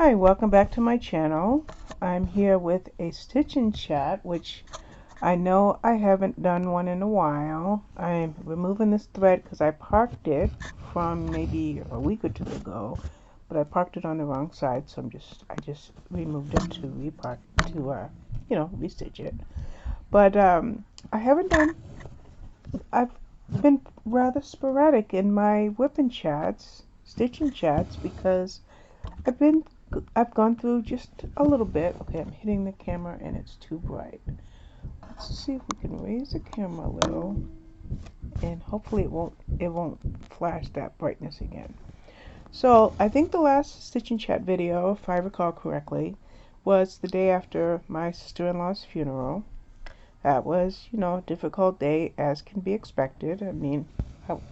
Hi, welcome back to my channel. I'm here with a stitch and chat, which I know I haven't done one in a while. I'm removing this thread because I parked it from maybe a week or two ago, but I parked it on the wrong side, so I just removed it to restitch it. But I've been rather sporadic in my whipping chats, stitching chats, because I've been I've gone through just a little bit. Okay, I'm hitting the camera and it's too bright. Let's see if we can raise the camera a little, and hopefully it won't flash that brightness again. So I think the last stitch and chat video, if I recall correctly, was the day after my sister-in-law's funeral. That was, a difficult day, as can be expected. I mean,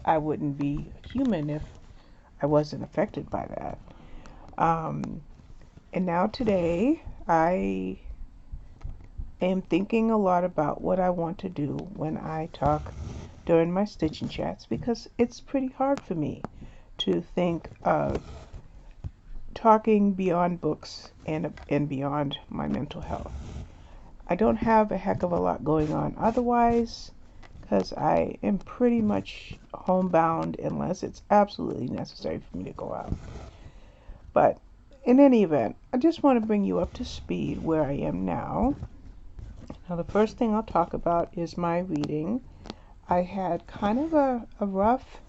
I wouldn't be human if I wasn't affected by that. And now today, I am thinking a lot about what I want to do when I talk during my stitching chats, because it's pretty hard for me to think of talking beyond books and beyond my mental health. I don't have a heck of a lot going on otherwise, because I am pretty much homebound unless it's absolutely necessary for me to go out. But in any event, I just want to bring you up to speed where I am now. Now, the first thing I'll talk about is my reading. I had kind of a rough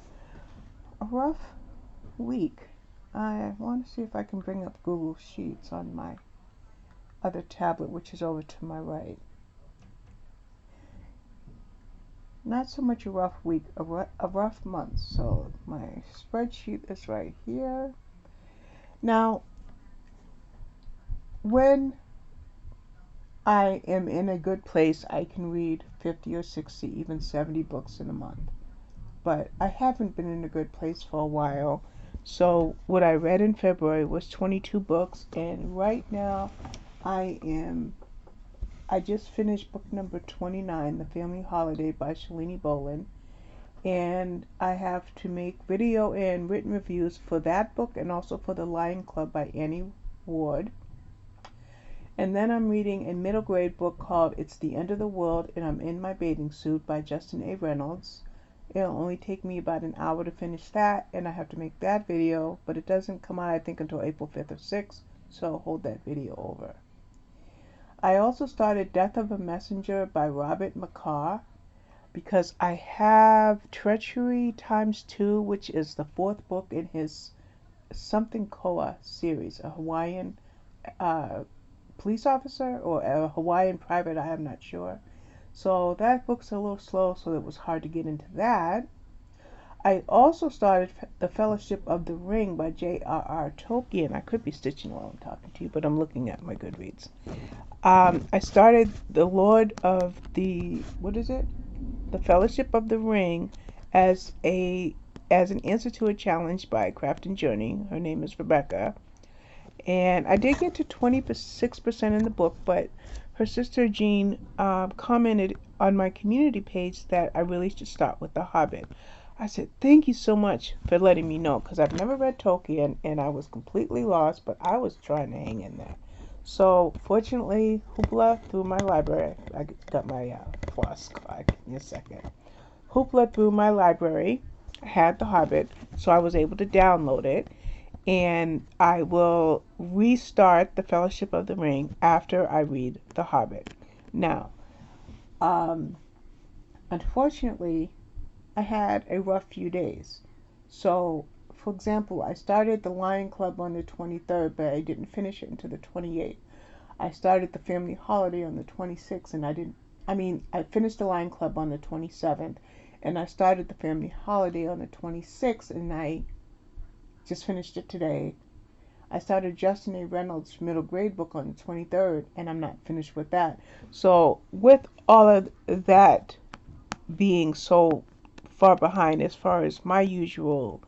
week. I want to see if I can bring up Google Sheets on my other tablet, which is over to my right. Not so much a rough week, a rough month. So my spreadsheet is right here. Now, when I am in a good place, I can read 50 or 60, even 70 books in a month. But I haven't been in a good place for a while. So what I read in February was 22 books, and right now I just finished book number 29, The Family Holiday by Shalini Boland, and I have to make video and written reviews for that book and also for The Lion Club by Annie Ward. And then I'm reading a middle grade book called It's the End of the World and I'm in My Bathing Suit by Justin A. Reynolds. It'll only take me about an hour to finish that, and I have to make that video, but it doesn't come out, I think, until April 5th or 6th, so I'll hold that video over. I also started Death of a Messenger by Robert McCarr, because I have Treachery ×2, which is the fourth book in his Something Koa series, a Hawaiian police officer or a Hawaiian private, I am not sure. So that book's a little slow, so it was hard to get into that. I also started The Fellowship of the Ring by J.R.R. Tolkien. I could be stitching while I'm talking to you, but I'm looking at my Goodreads. I started The Fellowship of the Ring as an answer to a challenge by Craft and Journey. Her name is Rebecca. And I did get to 26% in the book, but her sister Jean commented on my community page that I really should start with The Hobbit. I said, thank you so much for letting me know, because I've never read Tolkien and I was completely lost, but I was trying to hang in there. So fortunately, Hoopla through my library, I got my floss card. Give me a second. Hoopla through my library had The Hobbit, so I was able to download it. And I will restart The Fellowship of the Ring after I read The Hobbit. Now, unfortunately, I had a rough few days. So, for example, I started The Lion Club on the 23rd, but I didn't finish it until the 28th. I started The Family Holiday on the 26th, and I finished The Lion Club on the 27th, and I started The Family Holiday on the 26th, and I just finished it today. I started Justin A. Reynolds' middle grade book on the 23rd, and I'm not finished with that. So with all of that being so far behind as far as my usual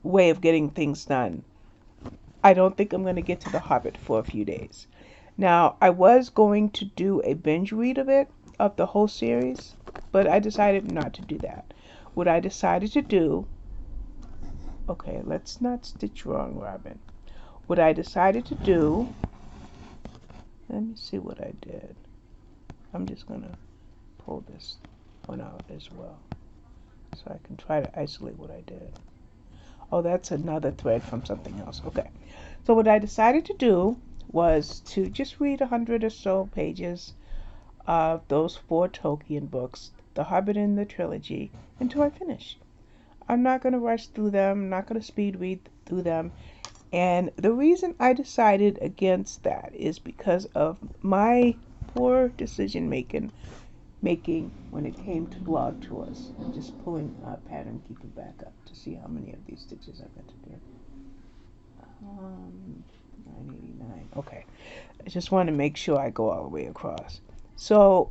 way of getting things done, I don't think I'm going to get to The Hobbit for a few days. Now, I was going to do a binge read of the whole series, but I decided not to do that. What I decided to do, okay, let's not stitch wrong, Robin. what I decided to do, let me see what I did. I'm just going to pull this one out as well, so I can try to isolate what I did. Oh, that's another thread from something else. Okay. So what I decided to do was to just read 100 or so pages of those 4 Tolkien books, The Hobbit and the trilogy, until I finish. I'm not going to rush through them. I'm not going to speed read through them. And the reason I decided against that is because of my poor decision making when it came to blog tours. I'm just pulling Pattern Keeper back up to see how many of these stitches I've got to do. 989. Okay. I just want to make sure I go all the way across. So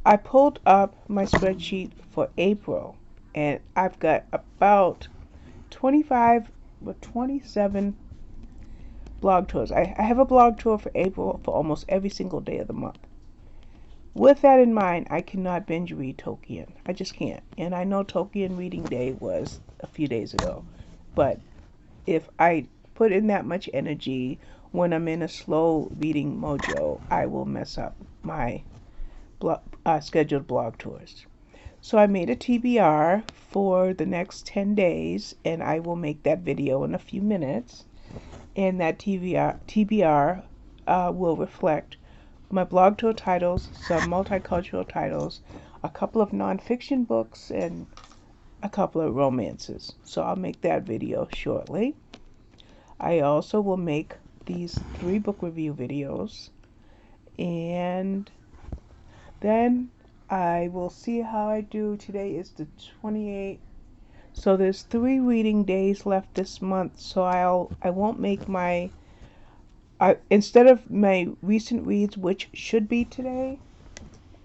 I pulled up my spreadsheet for April, and I've got about 25 or 27 blog tours. I have a blog tour for April for almost every single day of the month. With that in mind, I cannot binge read Tolkien. I just can't. And I know Tolkien Reading Day was a few days ago. But if I put in that much energy when I'm in a slow reading mojo, I will mess up my scheduled blog tours. So I made a TBR for the next 10 days, and I will make that video in a few minutes. And that TBR will reflect my blog tour titles, some multicultural titles, a couple of nonfiction books, and a couple of romances. So I'll make that video shortly. I also will make these 3 book review videos, and then I will see how I do. Today is the 28th. So there's 3 reading days left this month, so I won't make my instead of my recent reads, which should be today,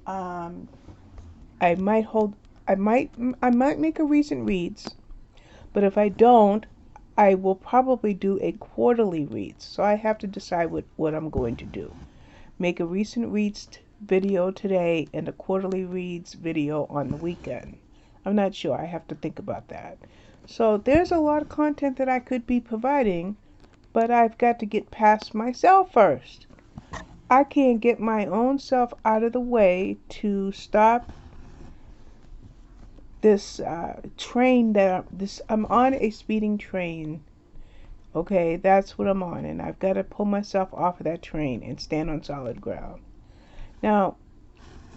I might make a recent reads, but if I don't, I will probably do a quarterly reads. So I have to decide what I'm going to do. Make a recent reads video today and a quarterly reads video on the weekend. I'm not sure. I have to think about that. So there's a lot of content that I could be providing, but I've got to get past myself first. I can't get my own self out of the way to stop this train I'm on a speeding train. Okay, that's what I'm on, and I've got to pull myself off of that train and stand on solid ground. Now,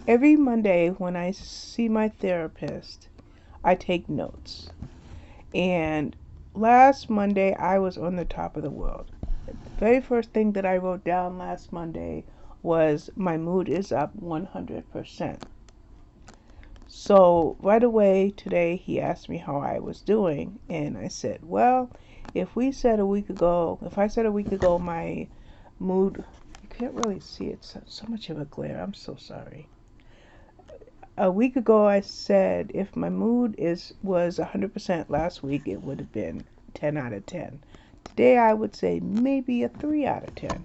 every Monday when I see my therapist, I take notes. And last Monday, I was on the top of the world. The very first thing that I wrote down last Monday was my mood is up 100%. So right away today, he asked me how I was doing, and I said, well, if I said a week ago my mood, you can't really see it, so much of a glare, I'm so sorry. A week ago I said if my mood was 100% last week, it would have been 10 out of 10. Today I would say maybe a 3 out of 10.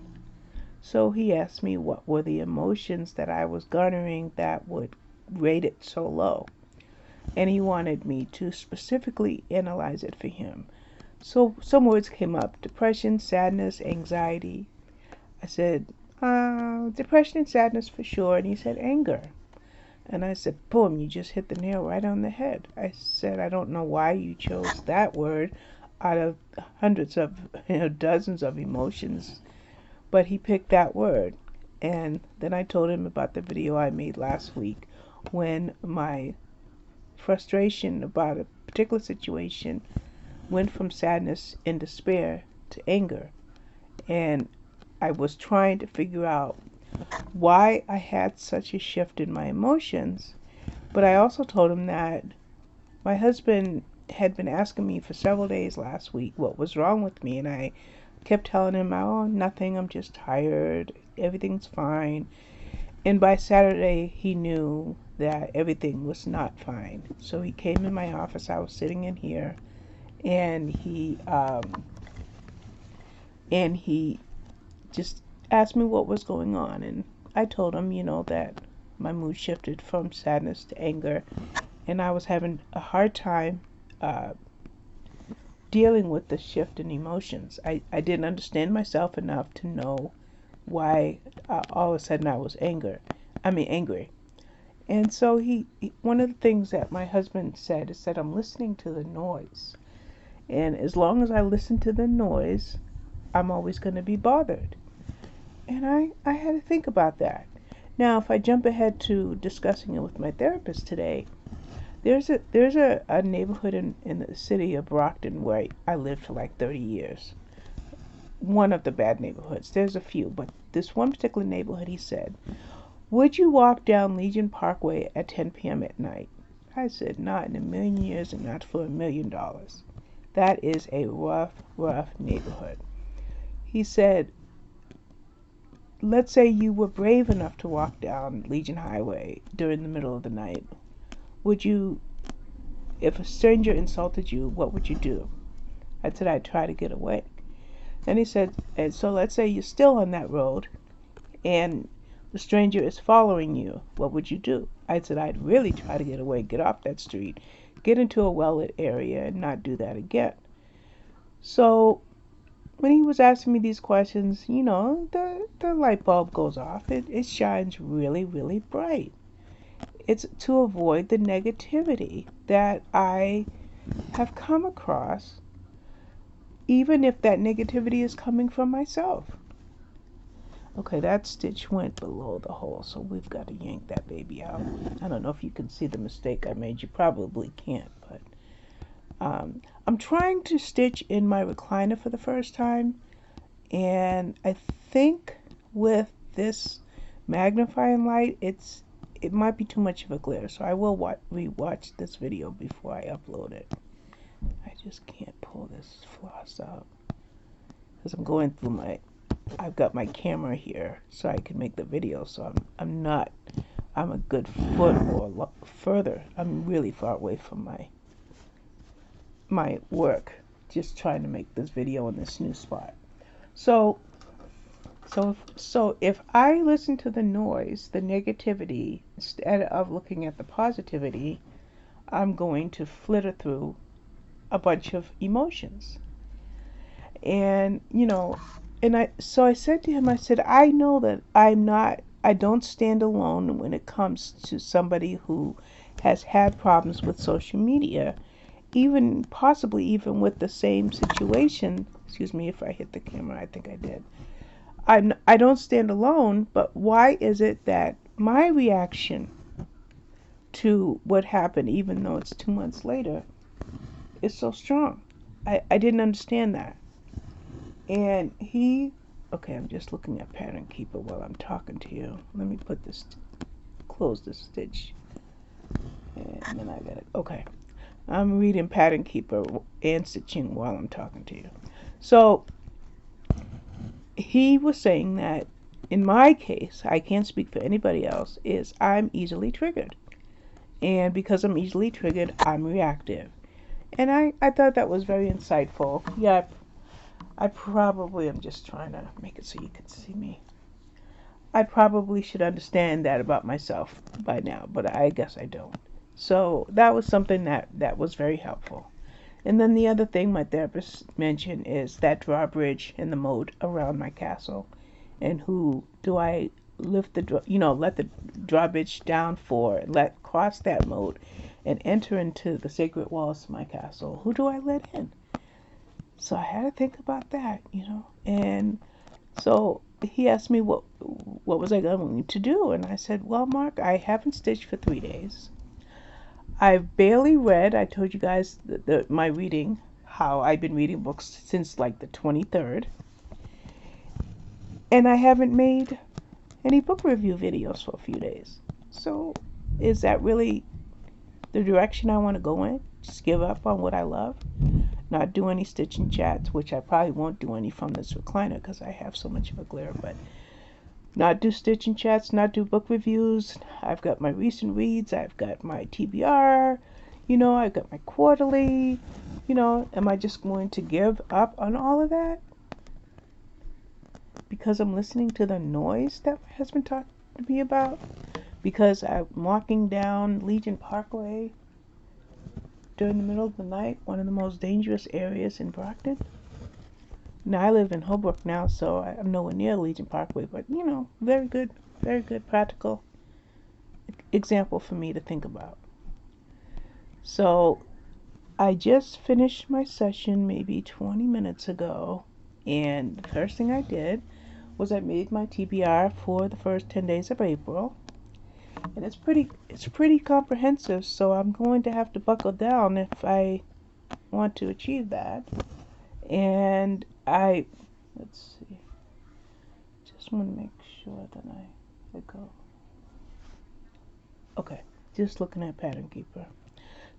So he asked me what were the emotions that I was garnering that would rate it so low. And he wanted me to specifically analyze it for him. So some words came up: depression, sadness, anxiety. I said, depression and sadness for sure. And he said, anger. And I said, boom, you just hit the nail right on the head. I said, I don't know why you chose that word out of hundreds of, dozens of emotions, but he picked that word. And then I told him about the video I made last week when my frustration about a particular situation went from sadness and despair to anger. And I was trying to figure out why I had such a shift in my emotions. But I also told him that my husband had been asking me for several days last week what was wrong with me, and I kept telling him, oh, nothing, I'm just tired, everything's fine. And by Saturday he knew that everything was not fine. So he came in my office, I was sitting in here, and he just asked me what was going on, and I told him, that my mood shifted from sadness to anger, and I was having a hard time dealing with the shift in emotions. I didn't understand myself enough to know why all of a sudden I was angry. And so one of the things that my husband said is that I'm listening to the noise. And as long as I listen to the noise, I'm always going to be bothered. And I had to think about that. Now, if I jump ahead to discussing it with my therapist today, there's a neighborhood in the city of Brockton where I lived for like 30 years. One of the bad neighborhoods. There's a few, but this one particular neighborhood, he said, would you walk down Legion Parkway at 10 p.m. at night? I said, not in a million years and not for $1 million. That is a rough, rough neighborhood. He said, let's say you were brave enough to walk down Legion Highway during the middle of the night. Would you, if a stranger insulted you, what would you do? I said, I'd try to get away. Then he said, and so let's say you're still on that road and the stranger is following you. What would you do? I said, I'd really try to get away, get off that street, get into a well-lit area and not do that again. So when he was asking me these questions, the light bulb goes off. It shines really, really bright. It's to avoid the negativity that I have come across, even if that negativity is coming from myself. Okay, that stitch went below the hole, so we've got to yank that baby out. I don't know if you can see the mistake I made. You probably can't, but I'm trying to stitch in my recliner for the first time, and I think with this magnifying light, it might be too much of a glare, so I will rewatch this video before I upload it. I just can't pull this floss out because I'm going through I've got my camera here so I can make the video, so I'm a good foot or further. I'm really far away from my work, just trying to make this video in this new spot. So if I listen to the noise, the negativity, instead of looking at the positivity, I'm going to flitter through a bunch of emotions. And so I said to him, I said, I know that I don't stand alone when it comes to somebody who has had problems with social media, possibly even with the same situation. Excuse me if I hit the camera, I think I did. I don't stand alone, but why is it that my reaction to what happened, even though it's 2 months later, is so strong? I didn't understand that. And okay, I'm just looking at Pattern Keeper while I'm talking to you. Let me close this stitch. And then okay. I'm reading Pattern Keeper and stitching while I'm talking to you. So, he was saying that in my case, I can't speak for anybody else, is I'm easily triggered. And because I'm easily triggered, I'm reactive. And I thought that was very insightful. Yeah, I probably am just trying to make it so you can see me. I probably should understand that about myself by now, but I guess I don't. So that was something that was very helpful. And then the other thing my therapist mentioned is that drawbridge and the moat around my castle. And who do I let the drawbridge down for, cross that moat and enter into the sacred walls of my castle? Who do I let in? So I had to think about that, And so he asked me what was I going to do, and I said, well, Mark, I haven't stitched for 3 days. I've barely read. I told you guys my reading, how I've been reading books since like the 23rd. And I haven't made any book review videos for a few days. So is that really the direction I want to go in? Just give up on what I love? Not do any stitching chats, which I probably won't do any from this recliner because I have so much of a glare, but not do stitching chats, not do book reviews. I've got my recent reads, I've got my TBR, I've got my quarterly, am I just going to give up on all of that? Because I'm listening to the noise that my husband talked to me about? Because I'm walking down Legion Parkway during the middle of the night, one of the most dangerous areas in Brockton. Now, I live in Holbrook now, so I'm nowhere near Legion Parkway, but very good practical example for me to think about. So, I just finished my session maybe 20 minutes ago, and the first thing I did was I made my TBR for the first 10 days of April. And it's pretty comprehensive, so I'm going to have to buckle down if I want to achieve that. And let's see, just want to make sure that I go. Okay, just looking at Pattern Keeper.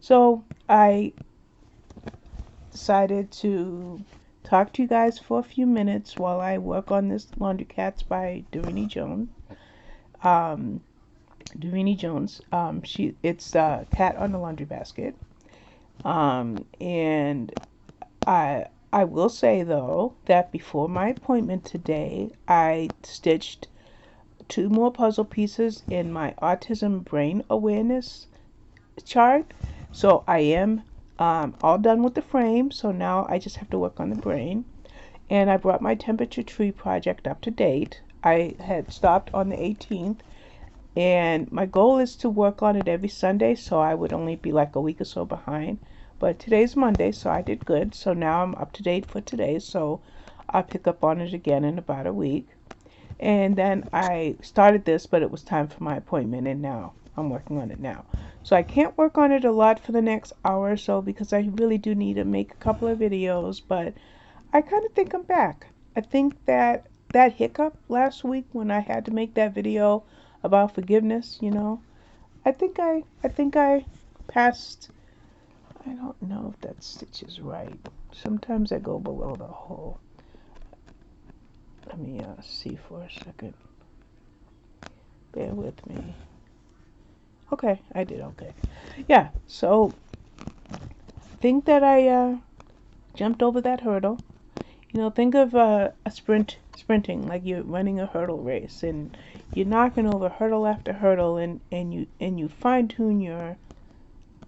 So I decided to talk to you guys for a few minutes while I work on this Laundry Cats by Doreen Jones. Doreen Jones. It's Cat on the Laundry Basket. And I will say though that before my appointment today, I stitched 2 more puzzle pieces in my autism brain awareness chart. So I am all done with the frame. So now I just have to work on the brain. And I brought my temperature tree project up to date. I had stopped on the 18th. And my goal is to work on it every Sunday, so I would only be like a week or so behind. But today's Monday, so I did good. So now I'm up to date for today, so I'll pick up on it again in about a week. And then I started this, but it was time for my appointment, and now I'm working on it now. So I can't work on it a lot for the next hour or so because I really do need to make a couple of videos, but I kind of think I'm back. I think that hiccup last week when I had to make that video about forgiveness, I think I passed. I don't know if that stitch is right. Sometimes I go below the hole. Let me see for a second. Bear with me. Okay, I did okay. Yeah, so I think that I jumped over that hurdle. Think of a sprinting, like you're running a hurdle race, and you're knocking over hurdle after hurdle, and you fine tune your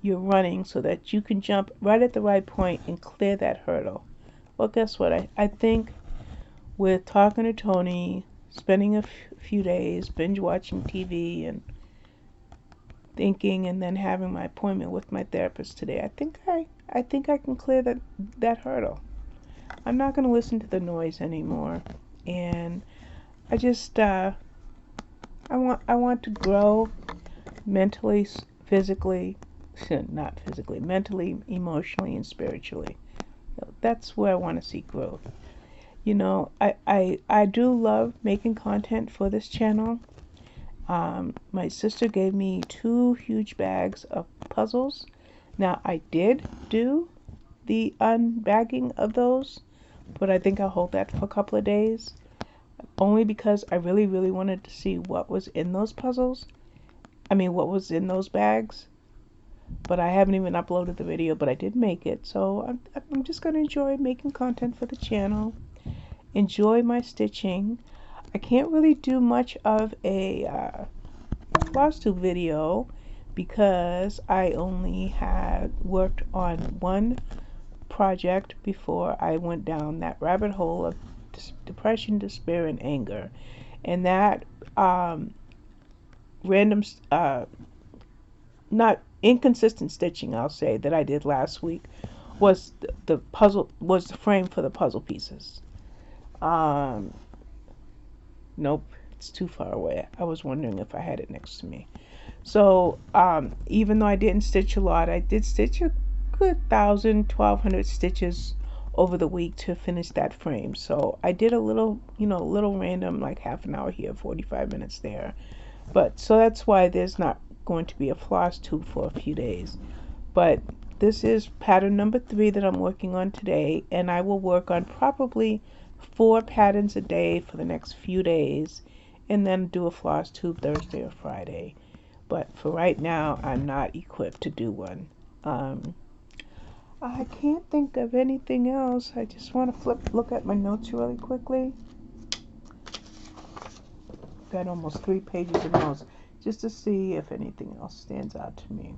running so that you can jump right at the right point and clear that hurdle. Well, guess what? I think with talking to Tony, spending a few days binge watching TV and thinking, and then having my appointment with my therapist today, I think I can clear that hurdle. I'm not going to listen to the noise anymore, and I just I want to grow mentally, physically, not physically, mentally, emotionally, and spiritually. That's where I want to see growth. I do love making content for this channel. My sister gave me 2 huge bags of puzzles. Now I did do the unbagging of those, but I think I'll hold that for a couple of days, only because I really, really wanted to see what was in those puzzles. What was in those bags. But I haven't even uploaded the video, but I did make it. So I'm just going to enjoy making content for the channel, enjoy my stitching. I can't really do much of a floss tube video because I only had worked on one project before I went down that rabbit hole of depression, despair, and anger. And that random, not inconsistent stitching, I'll say, that I did last week was the frame for the puzzle pieces. Nope, it's too far away. I was wondering if I had it next to me. So even though I didn't stitch a lot, I did stitch a good 1,200 stitches over the week to finish that frame. So I did a little random, like half an hour here, 45 minutes there. But so that's why there's not going to be a floss tube for a few days. But this is pattern number 3 that I'm working on today, and I will work on probably 4 patterns a day for the next few days, and then do a floss tube Thursday or Friday. But for right now, I'm not equipped to do one. I can't think of anything else. I just want to look at my notes really quickly. Got almost 3 pages of notes just to see if anything else stands out to me.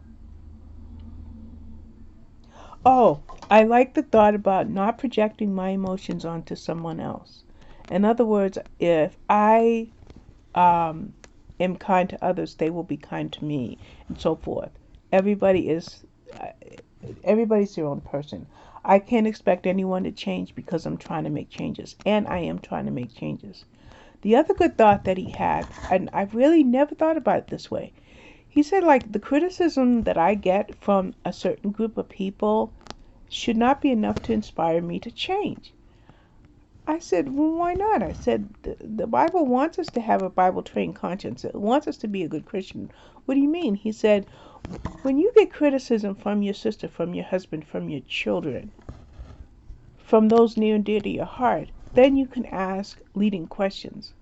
Oh, I like the thought about not projecting my emotions onto someone else. In other words, if I um, am kind to others, they will be kind to me, and so forth. Everybody is, uh, everybody's their own person. I can't expect anyone to change because I'm trying to make changes, and I am trying to make changes. The other good thought that he had, and I've really never thought about it this way, he said, like, the criticism that I get from a certain group of people should not be enough to inspire me to change. I said, well, why not? I said, the Bible wants us to have a Bible trained conscience. It wants us to be a good Christian. What do you mean? He said, when you get criticism from your sister, from your husband, from your children, from those near and dear to your heart, then you can ask leading questions.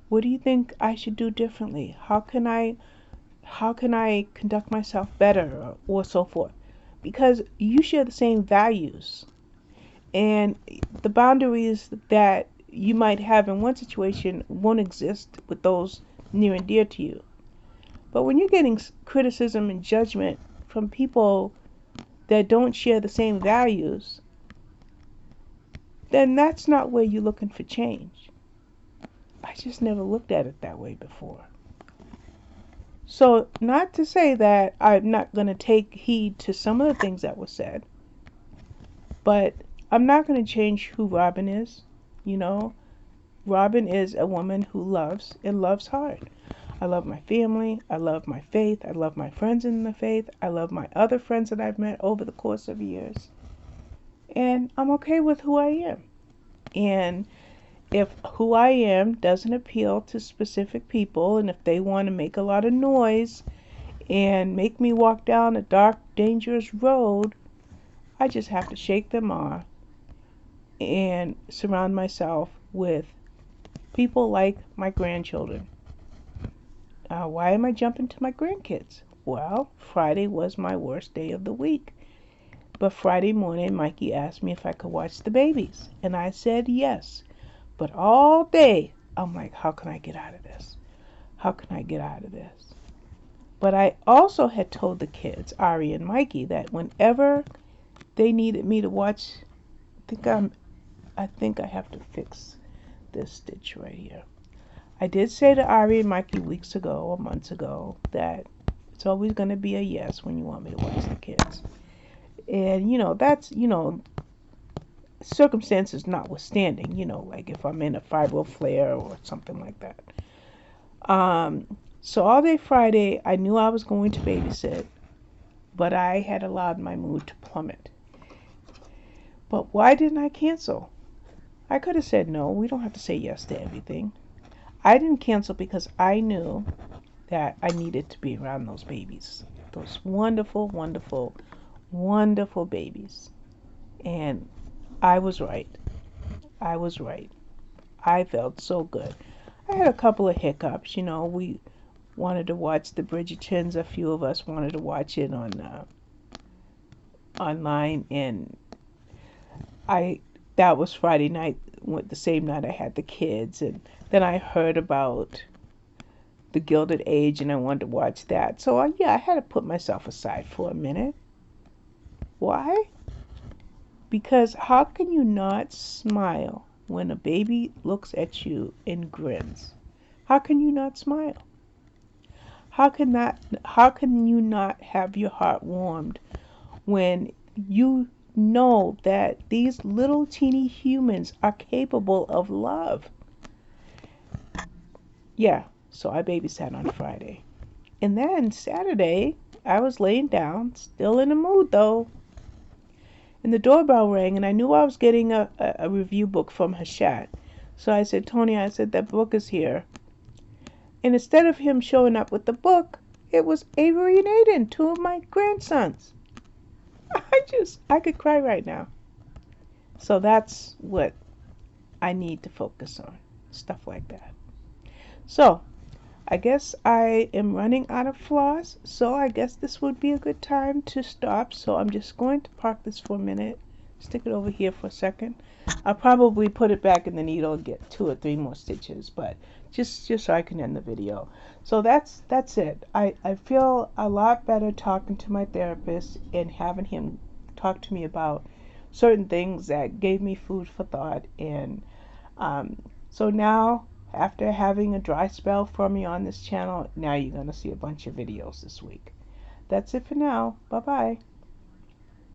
What do you think I should do differently? How can I conduct myself better, or so forth? Because you share the same values, and the boundaries that you might have in one situation won't exist with those near and dear to you. But when you're getting criticism and judgment from people that don't share the same values, then that's not where you're looking for change. I just never looked at it that way before. So, not to say that I'm not going to take heed to some of the things that were said, but I'm not going to change who Robin is. You know, Robin is a woman who loves and loves hard. I love my family. I love my faith. I love my friends in the faith. I love my other friends that I've met over the course of years. And I'm okay with who I am. And if who I am doesn't appeal to specific people, and if they want to make a lot of noise and make me walk down a dark, dangerous road, I just have to shake them off and surround myself with people like my grandchildren. Why am I jumping to my grandkids? Well, Friday was my worst day of the week. But Friday morning, Mikey asked me if I could watch the babies. And I said yes. But all day, I'm like, how can I get out of this? How can I get out of this? But I also had told the kids, Ari and Mikey, that whenever they needed me to watch, I think I have to fix this stitch right here. I did say to Ari and Mikey weeks ago or months ago that it's always going to be a yes when you want me to watch the kids. And, that's, circumstances notwithstanding, like if I'm in a fibro flare or something like that. So all day Friday, I knew I was going to babysit, but I had allowed my mood to plummet. But why didn't I cancel? I could have said no. We don't have to say yes to everything. I didn't cancel because I knew that I needed to be around those babies. Those wonderful, wonderful, wonderful babies. And I was right. I was right. I felt so good. I had a couple of hiccups. We wanted to watch the Bridgertons. A few of us wanted to watch it on online, and that was Friday night, the same night I had the kids, and then I heard about The Gilded Age, and I wanted to watch that. So yeah, I had to put myself aside for a minute. Why? Because how can you not smile when a baby looks at you and grins? How can you not smile? How can you not have your heart warmed when you know that these little teeny humans are capable of love? Yeah, so I babysat on Friday. And then Saturday, I was laying down, still in the mood though. And the doorbell rang, and I knew I was getting a review book from Hachette. So I said, Tony, that book is here. And instead of him showing up with the book, it was Avery and Aiden, two of my grandsons. I could cry right now. So that's what I need to focus on, stuff like that. So, I guess I am running out of floss, so I guess this would be a good time to stop. So I'm just going to park this for a minute, stick it over here for a second. I'll probably put it back in the needle and get 2 or 3 more stitches, but just so I can end the video. So that's it. I feel a lot better talking to my therapist and having him talk to me about certain things that gave me food for thought. And so now, after having a dry spell for me on this channel, now you're going to see a bunch of videos this week. That's it for now. Bye-bye.